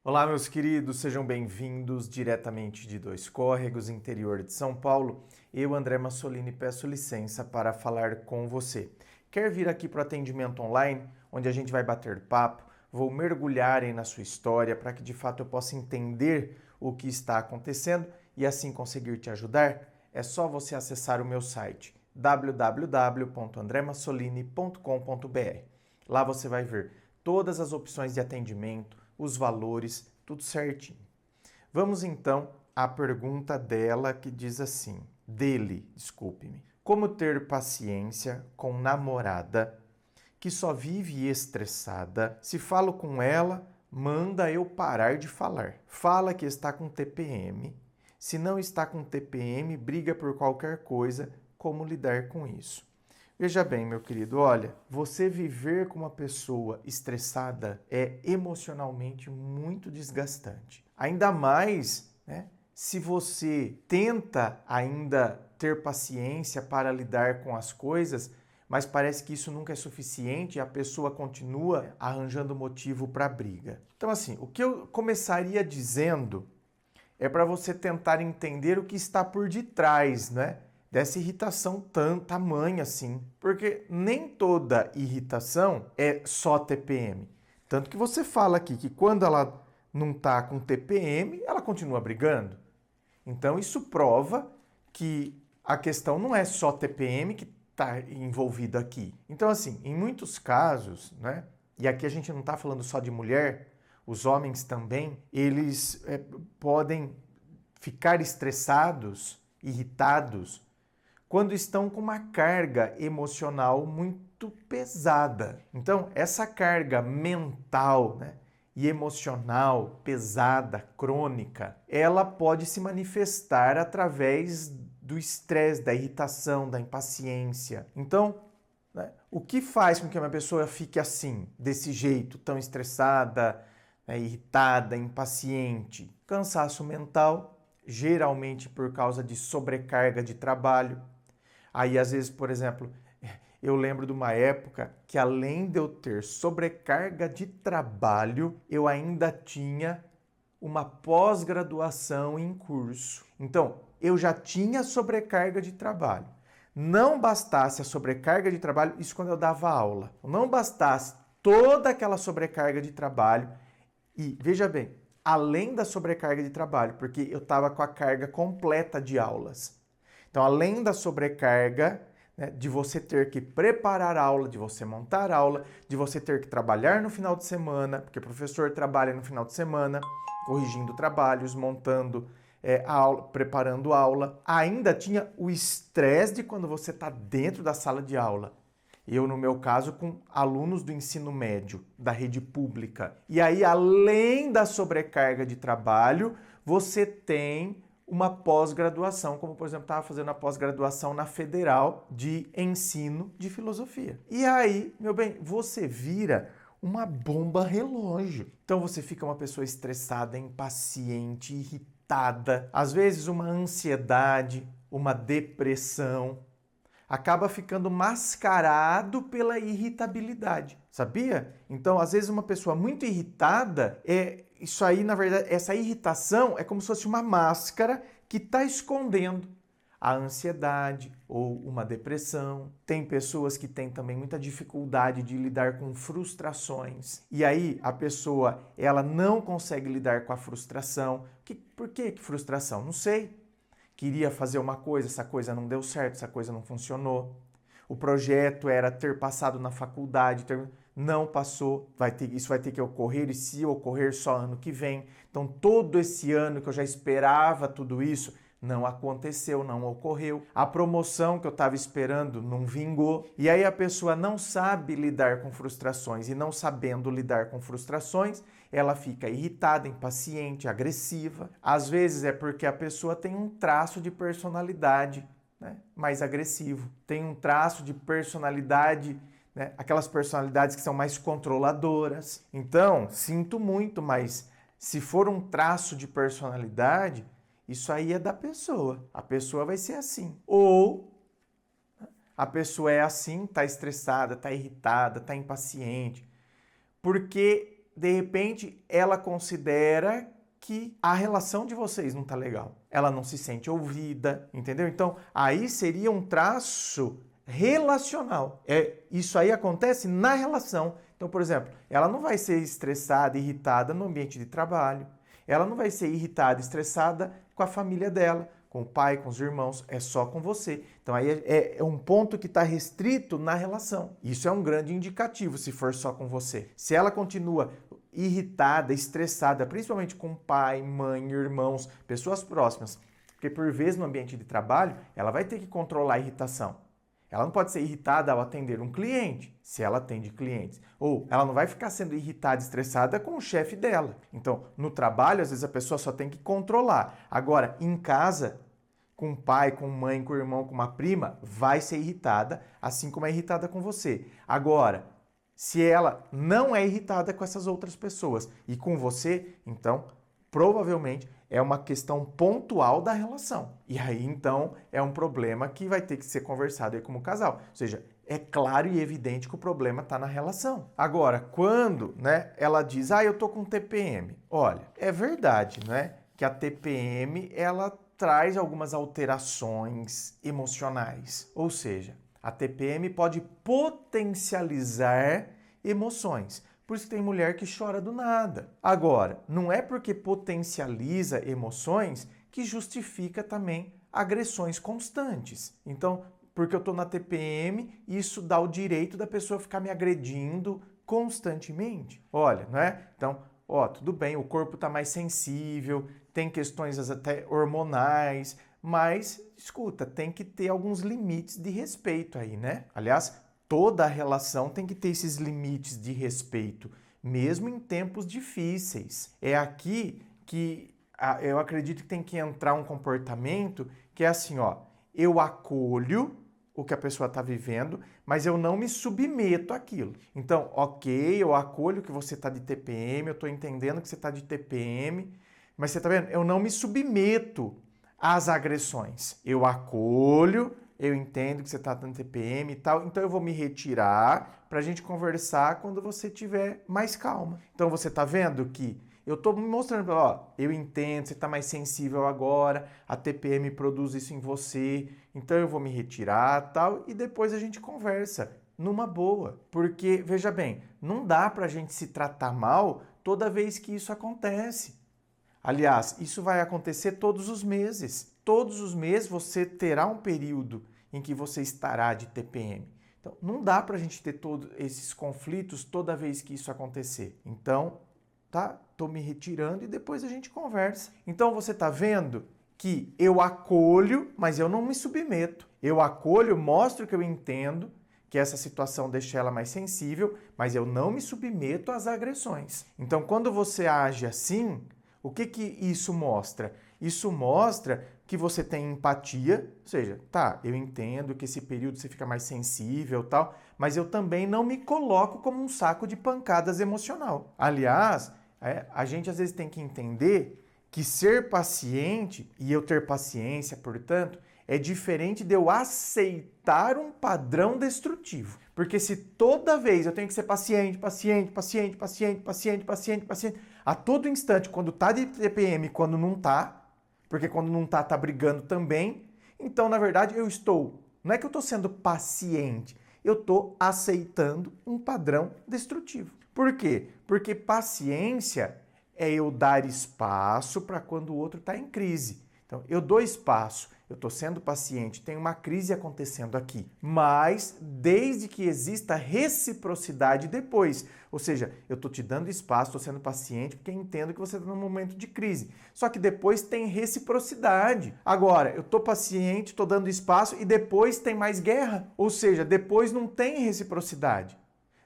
Olá, meus queridos, sejam bem-vindos diretamente de Dois Córregos, interior de São Paulo. Eu, André Massolini, peço licença para falar com você. Quer vir aqui para o atendimento online, onde a gente vai bater papo, vou mergulhar na sua história para que de fato eu possa entender o que está acontecendo e assim conseguir te ajudar? É só você acessar o meu site www.andremassolini.com.br. Lá você vai ver todas as opções de atendimento, os valores, tudo certinho. Vamos então à pergunta dele, desculpe-me. Como ter paciência com namorada que só vive estressada? Se falo com ela, manda eu parar de falar. Fala que está com TPM. Se não está com TPM, briga por qualquer coisa. Como lidar com isso? Veja bem, meu querido, olha, você viver com uma pessoa estressada é emocionalmente muito desgastante. Ainda mais, né, se você tenta ainda ter paciência para lidar com as coisas, mas parece que isso nunca é suficiente e a pessoa continua arranjando motivo para briga. Então, assim, o que eu começaria dizendo é para você tentar entender o que está por detrás, né? Dessa irritação tamanha assim. Porque nem toda irritação é só TPM. Tanto que você fala aqui que quando ela não está com TPM, ela continua brigando. Então isso prova que a questão não é só TPM que está envolvido aqui. Então assim, em muitos casos, né? E aqui a gente não está falando só de mulher, os homens também, eles podem ficar estressados, irritados, quando estão com uma carga emocional muito pesada. Então, essa carga mental, né, e emocional pesada, crônica, ela pode se manifestar através do estresse, da irritação, da impaciência. Então, né, o que faz com que uma pessoa fique assim, desse jeito, tão estressada, né, irritada, impaciente? Cansaço mental, geralmente por causa de sobrecarga de trabalho. Aí, às vezes, por exemplo, eu lembro de uma época que, além de eu ter sobrecarga de trabalho, eu ainda tinha uma pós-graduação em curso. Então, eu já tinha sobrecarga de trabalho. Não bastasse a sobrecarga de trabalho, isso quando eu dava aula. Não bastasse toda aquela sobrecarga de trabalho e, veja bem, além da sobrecarga de trabalho, porque eu estava com a carga completa de aulas. Então, além da sobrecarga, né, de você ter que preparar aula, de você montar aula, de você ter que trabalhar no final de semana, porque o professor trabalha no final de semana, corrigindo trabalhos, montando aula, preparando aula. Ainda tinha o estresse de quando você está dentro da sala de aula. Eu, no meu caso, com alunos do ensino médio, da rede pública. E aí, além da sobrecarga de trabalho, você tem uma pós-graduação, como por exemplo, estava fazendo a pós-graduação na Federal de Ensino de Filosofia. E aí, meu bem, você vira uma bomba relógio. Então você fica uma pessoa estressada, impaciente, irritada, às vezes uma ansiedade, uma depressão. Acaba ficando mascarado pela irritabilidade, sabia? Então, às vezes uma pessoa muito irritada, isso aí, na verdade, essa irritação é como se fosse uma máscara que está escondendo a ansiedade ou uma depressão. Tem pessoas que têm também muita dificuldade de lidar com frustrações. E aí a pessoa, ela não consegue lidar com a frustração. Por que frustração? Não sei. Queria fazer uma coisa, essa coisa não deu certo, essa coisa não funcionou. O projeto era ter passado na faculdade, não passou, isso vai ter que ocorrer, e se ocorrer só ano que vem. Então todo esse ano que eu já esperava tudo isso, não aconteceu, não ocorreu. A promoção que eu estava esperando não vingou. E aí a pessoa não sabe lidar com frustrações e não sabendo lidar com frustrações, ela fica irritada, impaciente, agressiva. Às vezes é porque a pessoa tem um traço de personalidade, né, mais agressivo. Tem um traço de personalidade, né, aquelas personalidades que são mais controladoras. Então, sinto muito, mas se for um traço de personalidade, isso aí é da pessoa. A pessoa vai ser assim. Ou a pessoa é assim, está estressada, está irritada, está impaciente, porque de repente, ela considera que a relação de vocês não tá legal. Ela não se sente ouvida, entendeu? Então, aí seria um traço relacional. Isso aí acontece na relação. Então, por exemplo, ela não vai ser estressada, irritada no ambiente de trabalho. Ela não vai ser irritada, estressada com a família dela, com o pai, com os irmãos, é só com você. Então aí é um ponto que está restrito na relação. Isso é um grande indicativo se for só com você. Se ela continua irritada, estressada, principalmente com pai, mãe, irmãos, pessoas próximas, porque por vezes no ambiente de trabalho ela vai ter que controlar a irritação. Ela não pode ser irritada ao atender um cliente, se ela atende clientes. Ou ela não vai ficar sendo irritada, estressada com o chefe dela. Então, no trabalho, às vezes a pessoa só tem que controlar. Agora, em casa, com o pai, com mãe, com o irmão, com uma prima, vai ser irritada, assim como é irritada com você. Agora, se ela não é irritada com essas outras pessoas e com você, então, provavelmente é uma questão pontual da relação. E aí, então, é um problema que vai ter que ser conversado aí como casal. Ou seja, é claro e evidente que o problema está na relação. Agora, quando, ela diz, eu tô com TPM. Olha, é verdade, que a TPM, ela traz algumas alterações emocionais. Ou seja, a TPM pode potencializar emoções. Por isso que tem mulher que chora do nada. Agora, não é porque potencializa emoções que justifica também agressões constantes. Então, porque eu estou na TPM, isso dá o direito da pessoa ficar me agredindo constantemente. Olha, Então, tudo bem, o corpo está mais sensível, tem questões até hormonais, mas, escuta, tem que ter alguns limites de respeito aí, Aliás, toda a relação tem que ter esses limites de respeito, mesmo em tempos difíceis. É aqui que eu acredito que tem que entrar um comportamento que é assim, eu acolho o que a pessoa está vivendo, mas eu não me submeto àquilo. Então, ok, eu acolho que você está de TPM, eu estou entendendo que você está de TPM, mas você está vendo? Eu não me submeto às agressões. Eu acolho, eu entendo que você está dando TPM e tal, então eu vou me retirar para a gente conversar quando você tiver mais calma. Então você está vendo que eu estou me mostrando, eu entendo, você está mais sensível agora, a TPM produz isso em você, então eu vou me retirar tal, e depois a gente conversa numa boa. Porque, veja bem, não dá para a gente se tratar mal toda vez que isso acontece. Aliás, isso vai acontecer todos os meses. Todos os meses você terá um período em que você estará de TPM. Então, não dá para a gente ter todos esses conflitos toda vez que isso acontecer. Então, tô me retirando e depois a gente conversa. Então, você tá vendo que eu acolho, mas eu não me submeto. Eu acolho, mostro que eu entendo que essa situação deixa ela mais sensível, mas eu não me submeto às agressões. Então, quando você age assim, o que isso mostra? Isso mostra que você tem empatia, ou seja, eu entendo que esse período você fica mais sensível e tal, mas eu também não me coloco como um saco de pancadas emocional. Aliás, a gente às vezes tem que entender que ser paciente, e eu ter paciência, portanto, é diferente de eu aceitar um padrão destrutivo. Porque se toda vez eu tenho que ser paciente, a todo instante, quando tá de TPM, quando não tá, porque quando não tá brigando também, então, na verdade, não é que eu estou sendo paciente, eu estou aceitando um padrão destrutivo. Por quê? Porque paciência é eu dar espaço para quando o outro está em crise. Então, eu dou espaço, eu estou sendo paciente, tem uma crise acontecendo aqui, mas desde que exista reciprocidade depois. Ou seja, eu estou te dando espaço, estou sendo paciente porque entendo que você está num momento de crise. Só que depois tem reciprocidade. Agora, eu estou paciente, estou dando espaço e depois tem mais guerra. Ou seja, depois não tem reciprocidade.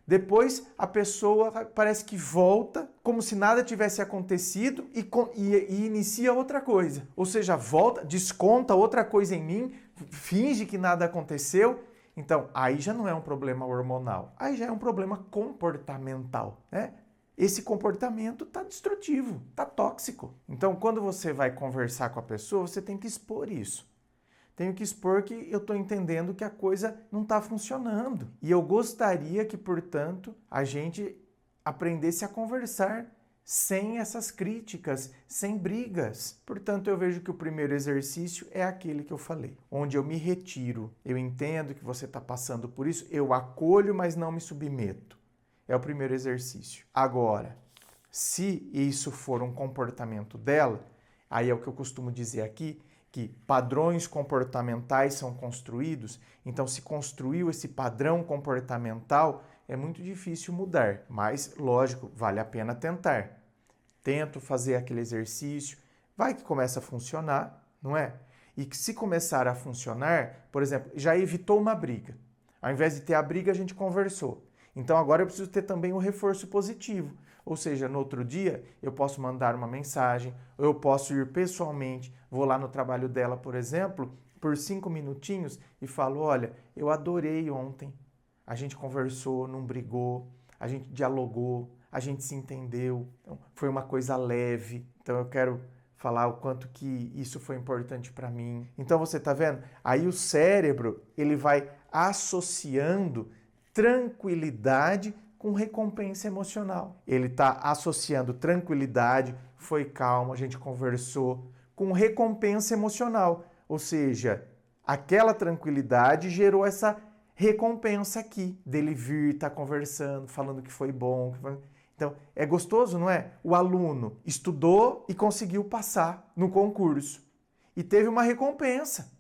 Depois a pessoa parece que volta como se nada tivesse acontecido e inicia outra coisa. Ou seja, volta, desconta outra coisa em mim, finge que nada aconteceu. Então, aí já não é um problema hormonal, aí já é um problema comportamental, Esse comportamento está destrutivo, está tóxico. Então, quando você vai conversar com a pessoa, você tem que expor isso. Tenho que expor que eu estou entendendo que a coisa não está funcionando. E eu gostaria que, portanto, a gente aprendesse a conversar sem essas críticas, sem brigas. Portanto, eu vejo que o primeiro exercício é aquele que eu falei, onde eu me retiro, eu entendo que você está passando por isso, eu acolho, mas não me submeto. É o primeiro exercício. Agora, se isso for um comportamento dela, aí é o que eu costumo dizer aqui, que padrões comportamentais são construídos, então se construiu esse padrão comportamental, é muito difícil mudar, mas, lógico, vale a pena tentar. Tento fazer aquele exercício, vai que começa a funcionar, não é? E que se começar a funcionar, por exemplo, já evitou uma briga. Ao invés de ter a briga, a gente conversou. Então agora eu preciso ter também um reforço positivo. Ou seja, no outro dia eu posso mandar uma mensagem, ou eu posso ir pessoalmente, vou lá no trabalho dela, por exemplo, por 5 minutinhos e falo, olha, eu adorei ontem. A gente conversou, não brigou, a gente dialogou, a gente se entendeu. Então, foi uma coisa leve. Então eu quero falar o quanto que isso foi importante para mim. Então você está vendo? Aí o cérebro, ele vai associando tranquilidade com recompensa emocional. Ele está associando tranquilidade, foi calmo, a gente conversou, com recompensa emocional. Ou seja, aquela tranquilidade gerou essa recompensa aqui, dele vir, estar conversando, falando que foi bom. Então, é gostoso, não é? O aluno estudou e conseguiu passar no concurso. E teve uma recompensa.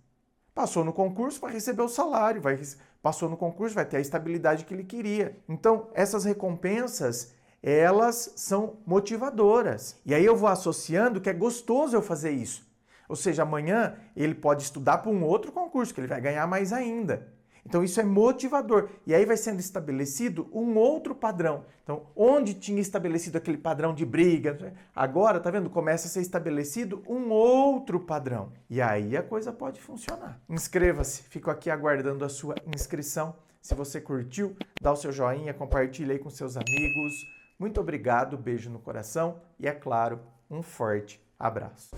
Passou no concurso para receber o salário, passou no concurso, vai ter a estabilidade que ele queria. Então, essas recompensas, elas são motivadoras. E aí eu vou associando que é gostoso eu fazer isso. Ou seja, amanhã ele pode estudar para um outro concurso, que ele vai ganhar mais ainda. Então, isso é motivador. E aí vai sendo estabelecido um outro padrão. Então, onde tinha estabelecido aquele padrão de briga, agora, tá vendo? Começa a ser estabelecido um outro padrão. E aí a coisa pode funcionar. Inscreva-se. Fico aqui aguardando a sua inscrição. Se você curtiu, dá o seu joinha, compartilha aí com seus amigos. Muito obrigado, beijo no coração e, é claro, um forte abraço.